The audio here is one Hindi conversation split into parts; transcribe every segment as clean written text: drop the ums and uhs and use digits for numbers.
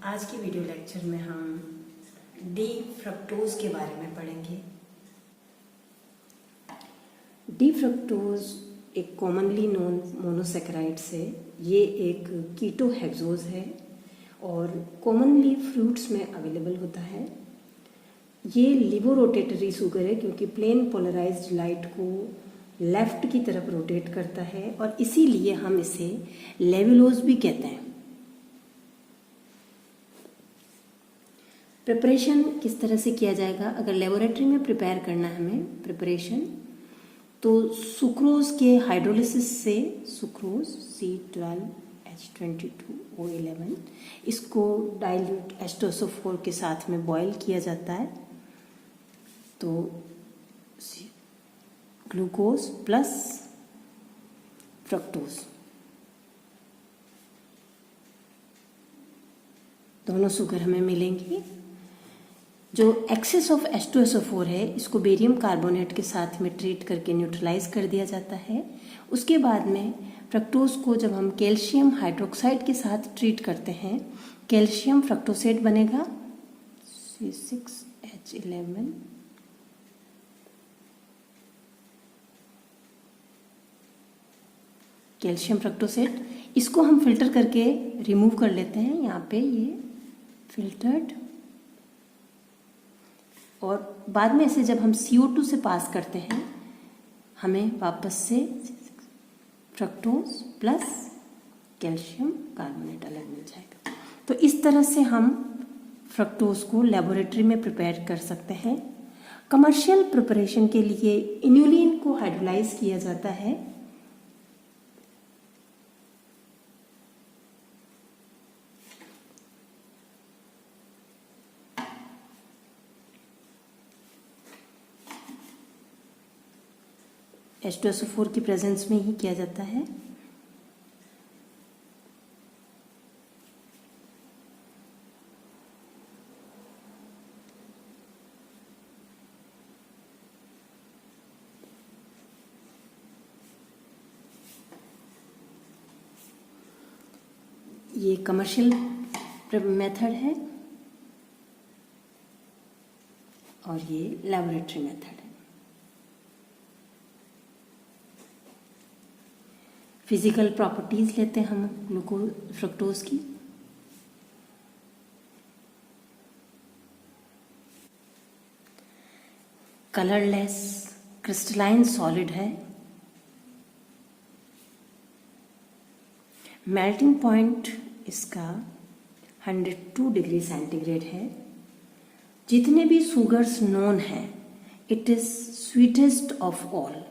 आज की वीडियो लेक्चर में हम डी फ्रक्टोज के बारे में पढ़ेंगे। डी फ्रक्टोज एक कॉमनली नोन मोनोसेकेराइड्स है। ये एक कीटो हेक्सोज है और कॉमनली फ्रूट्स में अवेलेबल होता है। ये लिबोरोटेटरी शुगर है क्योंकि प्लेन पोलराइज्ड लाइट को लेफ्ट की तरफ रोटेट करता है और इसीलिए हम इसे लेवुलोज भी कहते हैं। प्रिपरेशन किस तरह से किया जाएगा? अगर लेबोरेटरी में प्रिपेयर करना है हमें प्रिपरेशन, तो सुक्रोज के हाइड्रोलिसिस से सुक्रोज C12H22O11 इसको डाइल्यूट H2SO4 के साथ में बॉयल किया जाता है। तो ग्लूकोज प्लस फ्रक्टोज दोनों शुगर हमें मिलेंगी। जो एक्सेस ऑफ H2SO4 है इसको बेरियम कार्बोनेट के साथ में ट्रीट करके न्यूट्रलाइज कर दिया जाता है। उसके बाद में फ्रक्टोज को जब हम कैल्शियम हाइड्रोक्साइड के साथ ट्रीट करते हैं, कैल्शियम फ्रक्टोसेट बनेगा C6H11 कैल्शियम फ्रक्टोसेट। इसको हम फिल्टर करके रिमूव कर लेते हैं। यहाँ पे ये फिल्टर्ड, और बाद में इसे जब हम CO2 से पास करते हैं हमें वापस से फ्रक्टोज प्लस कैल्शियम कार्बोनेट अलग मिल जाएगा। तो इस तरह से हम फ्रक्टोज को लेबोरेटरी में प्रिपेयर कर सकते हैं। कमर्शियल प्रिपरेशन के लिए इन्यूलिन को हाइड्रोलाइज किया जाता है। H2SO4 की प्रेजेंस में ही किया जाता है। ये कमर्शियल मेथड है और ये लेबोरेटरी मेथड है। फिजिकल प्रॉपर्टीज लेते हैं हम ग्लूकोज फ्रक्टोज की। कलरलेस क्रिस्टलाइन सॉलिड है। मेल्टिंग पॉइंट इसका 102 डिग्री सेंटीग्रेड है। जितने भी शुगर्स नोन हैं, it is sweetest of all.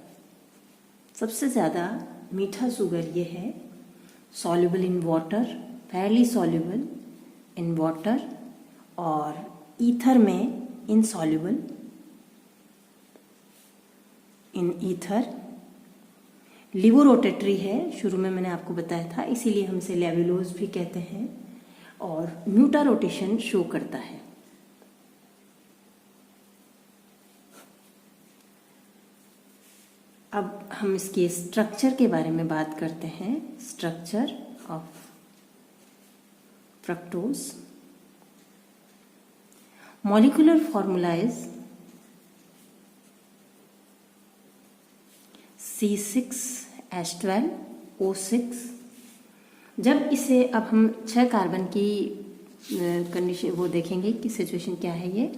सबसे ज़्यादा मीठा शुगर ये है। Soluble in water, Fairlie soluble in water और ईथर में इनसॉल्युबल इन ईथर। लिबोरोटेटरी है, शुरू में मैंने आपको बताया था, इसीलिए हम इसे लेवुलोज भी कहते हैं। और म्यूटा रोटेशन शो करता है। अब हम इसके स्ट्रक्चर के बारे में बात करते हैं। Structure of fructose. Molecular formula is C6H12O6। जब इसे अब हम 6 कार्बन की कंडीशन वो देखेंगे कि सिचुएशन क्या है ये।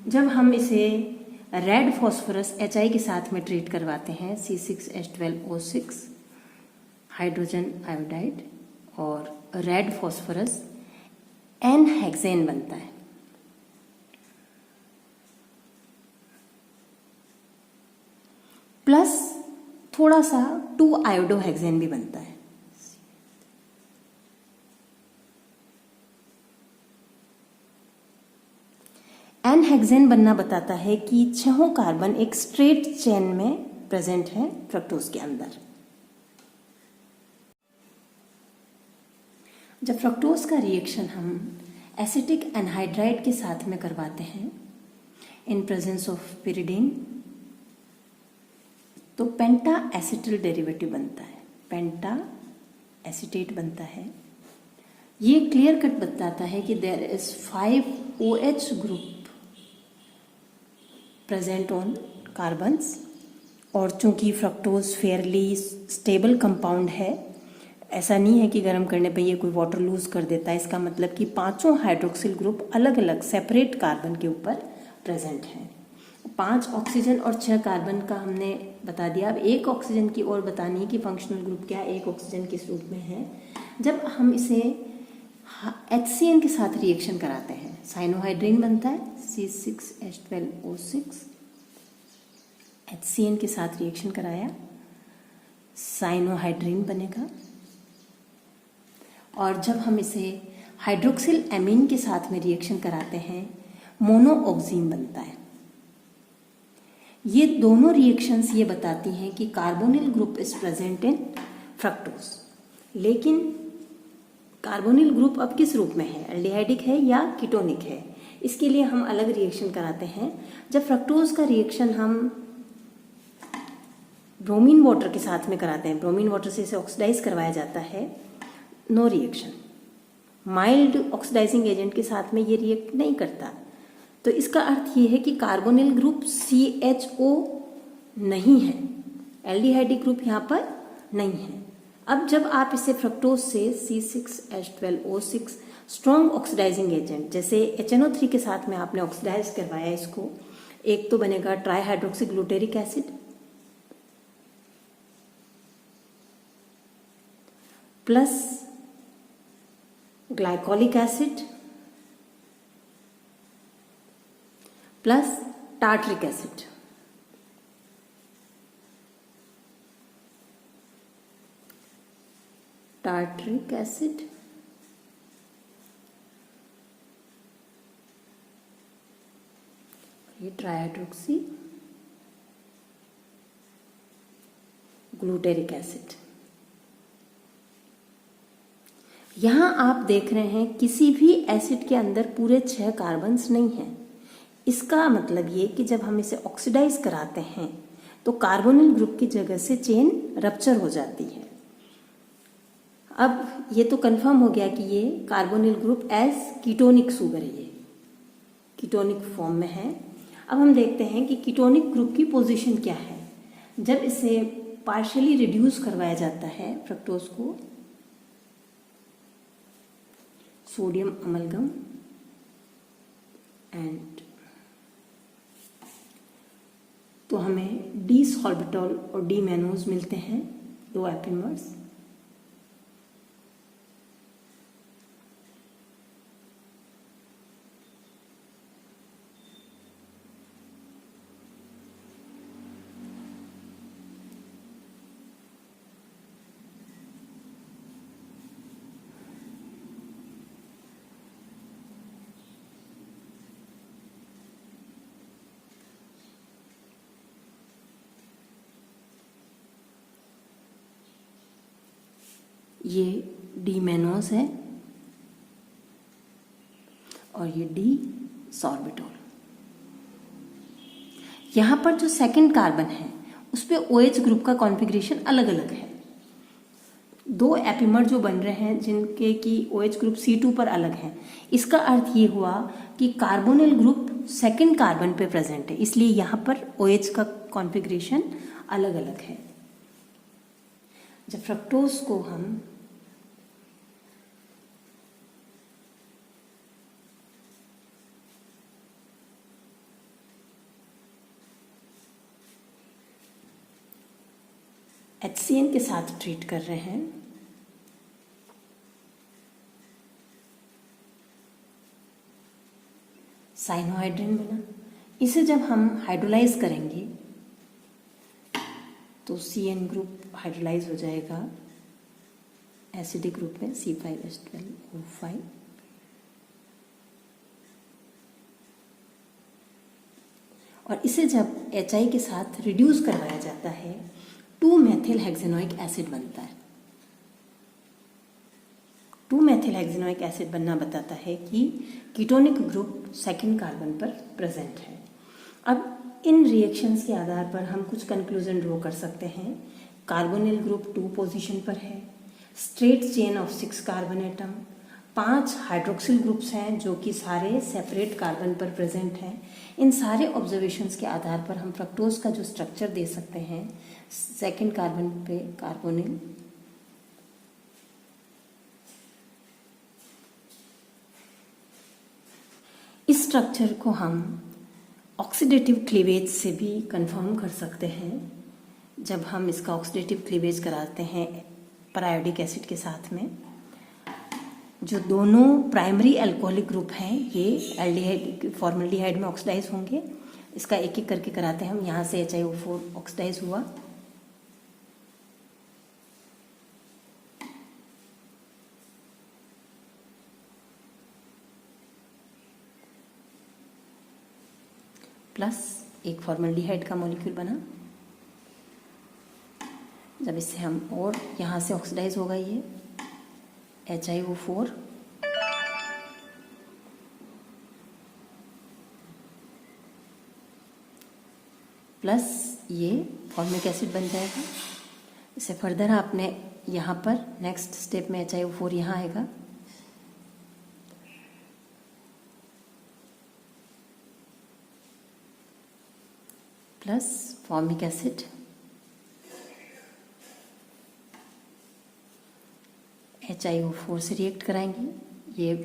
जब हम इसे रेड फॉस्फोरस HI के साथ में ट्रीट करवाते हैं, C6H12O6 हाइड्रोजन आयोडाइड और रेड फॉस्फोरस N हेक्सेन बनता है। प्लस थोड़ा सा 2 आयोडो हेक्सेन भी बनता है। N हेक्सेन बनना बताता है कि 6 कार्बन एक स्ट्रेट चेन में प्रेजेंट है फ्रक्टोज के अंदर। जब फ्रक्टोज का रिएक्शन हम एसिटिक एनहाइड्राइड के साथ में करवाते हैं इन प्रेजेंस ऑफ पिरिडीन, तो पेंटा एसिटिल डेरिवेटिव बनता है, पेंटा एसिटेट बनता है। ये क्लियर कट बताता है कि there is 5 OH group present on carbons, और चूंकि फ्रक्टोज फेयरली स्टेबल कंपाउंड है, ऐसा नहीं है कि गर्म करने पे ये कोई वाटर लूज कर देता है। इसका मतलब कि पांचों हाइड्रोक्सिल ग्रुप अलग अलग सेपरेट कार्बन के ऊपर प्रेजेंट हैं। 5 ऑक्सीजन और 6 कार्बन का हमने बता दिया। अब एक ऑक्सीजन की और बतानी है कि फंक्शनल ग्रुप क्या है, एक ऑक्सीजन किस रूप में है। जब हम इसे HCN के साथ रिएक्शन कराते हैं, साइनोहाइड्रिन बनता है C6H12O6। HCN के साथ रिएक्शन कराया, साइनोहाइड्रिन बनेगा। और जब हम इसे हाइड्रोक्सिल एमीन के साथ में रिएक्शन कराते हैं, मोनोऑक्सीन बनता है। ये दोनों रिएक्शंस ये बताती हैं कि carbonyl group is present in fructose. लेकिन कार्बोनिल ग्रुप अब किस रूप में है, एल्डिहाइडिक है या कीटोनिक है, इसके लिए हम अलग रिएक्शन कराते हैं। जब फ्रक्टोज का रिएक्शन हम ब्रोमीन वाटर के साथ में कराते हैं, ब्रोमीन वाटर से इसे ऑक्सीडाइज करवाया जाता है, no reaction. Mild oxidising agent के साथ में ये रिएक्ट नहीं करता। तो इसका अर्थ ये है कि कार्बोनिल ग्रुप CHO नहीं है, एल्डिहाइडिक ग्रुप यहाँ पर नहीं है। अब जब आप इसे फ्रक्टोज से C6H12O6 स्ट्रॉन्ग ऑक्सीडाइजिंग एजेंट जैसे HNO3 के साथ में आपने ऑक्सीडाइज करवाया इसको, एक तो बनेगा trihydroxy glutaric acid plus glycolic acid plus tartaric acid. Tartaric acid ये ट्राईहाइड्रोक्सी ग्लूटेरिक एसिड। यहां आप देख रहे हैं किसी भी एसिड के अंदर पूरे 6 कार्बन्स नहीं हैं। इसका मतलब ये कि जब हम इसे ऑक्सीडाइज कराते हैं तो कार्बोनिल ग्रुप की जगह से चेन रप्चर हो जाती है। अब ये तो कंफर्म हो गया कि ये carbonyl group as ketonic sugar है, ये कीटोनिक फॉर्म में है। अब हम देखते हैं कि कीटोनिक ग्रुप की पोजीशन क्या है। जब इसे पार्शियली रिड्यूस करवाया जाता है फ्रक्टोज को, सोडियम अमलगम एंड, तो हमें डी सॉल्बिटॉल और डी मैनोज मिलते हैं, 2 एपिमर्स। ये डी मैनोज है और ये डी सॉर्बिटॉल। यहां पर जो सेकंड कार्बन है उस पे OH ग्रुप का कॉन्फ़िगरेशन अलग अलग है। 2 एपिमर जो बन रहे हैं जिनके की OH ग्रुप C2 पर अलग है, इसका अर्थ ये हुआ कि कार्बोनिल ग्रुप सेकंड कार्बन पे प्रेजेंट है, इसलिए यहां पर OH का कॉन्फ़िगरेशन अलग अलग है। जब फ्रक्टोज को हम HCN के साथ ट्रीट कर रहे हैं, साइनोहाइड्रिन बना। इसे जब हम हाइड्रोलाइज करेंगे तो CN ग्रुप हाइड्रोलाइज हो जाएगा एसिडिक ग्रुप में C5H12O5। और इसे जब HI के साथ रिड्यूस करवाया जाता है 2-मेथिल हेक्सेनोइक एसिड बनता है। 2-मेथिल हेक्सेनोइक एसिड बनना बताता है कि कीटोनिक ग्रुप सेकंड कार्बन पर प्रेजेंट है। अब इन रिएक्शंस के आधार पर हम कुछ कंक्लूजन ड्रॉ कर सकते हैं। कार्बोनिल ग्रुप 2 पोजीशन पर है, straight chain of 6 carbon atom, 5 hydroxyl groups हैं जो कि सारे सेपरेट कार्बन पर प्रेजेंट हैं। इन सारे ऑब्जर्वेशंस के आधार पर हम फ्रक्टोज का जो स्ट्रक्चर दे सकते हैं, सेकेंड कार्बन पे कार्बोनिल, इस स्ट्रक्चर को हम ऑक्सीडेटिव क्लीवेज से भी कंफर्म कर सकते हैं। जब हम इसका ऑक्सीडेटिव क्लीवेज कराते हैं पैरायोडिक एसिड के साथ में, जो दोनों प्राइमरी अल्कोहलिक ग्रुप हैं ये एल्डिहाइड फॉर्मल्डिहाइड में ऑक्सीडाइज होंगे। इसका एक एक करके कराते हैं हम। यहाँ से HiO4 ऑक्सीडाइज हुआ, प्लस एक फॉर्मल्डिहाइड का मॉलिक्यूल बना। जब इससे हम और यहाँ से ऑक्सीडाइज होगा ये HiO4 प्लस ये फॉर्मिक एसिड बन जाएगा। इससे फर्दर आपने यहाँ पर नेक्स्ट स्टेप में HiO4 यहाँ आएगा, प्लस फॉर्मिक एसिड, HiO4 से रिएक्ट कराएंगे। ये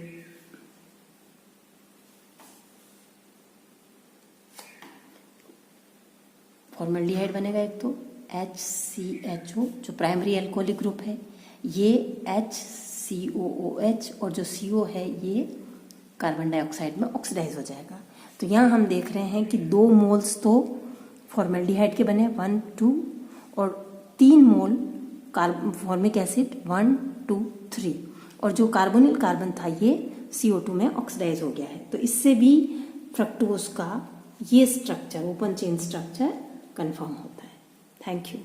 फॉर्मल्डिहाइड बनेगा एक, तो HCHO जो प्राइमरी अल्कोहलिक ग्रुप है, ये HCOOH और जो CO है ये कार्बन डाइऑक्साइड में ऑक्सीडाइज हो जाएगा। तो यहाँ हम देख रहे हैं कि 2 मोल्स तो फॉर्मल्डिहाइड के बने 1, 2 और 3 मोल फॉर्मिक एसिड 1, 2, 3 और जो कार्बोनिल कार्बन था ये CO2 में ऑक्सीडाइज हो गया है। तो इससे भी फ्रक्टोज का ये structure, open chain structure, confirm होता है। Thank you.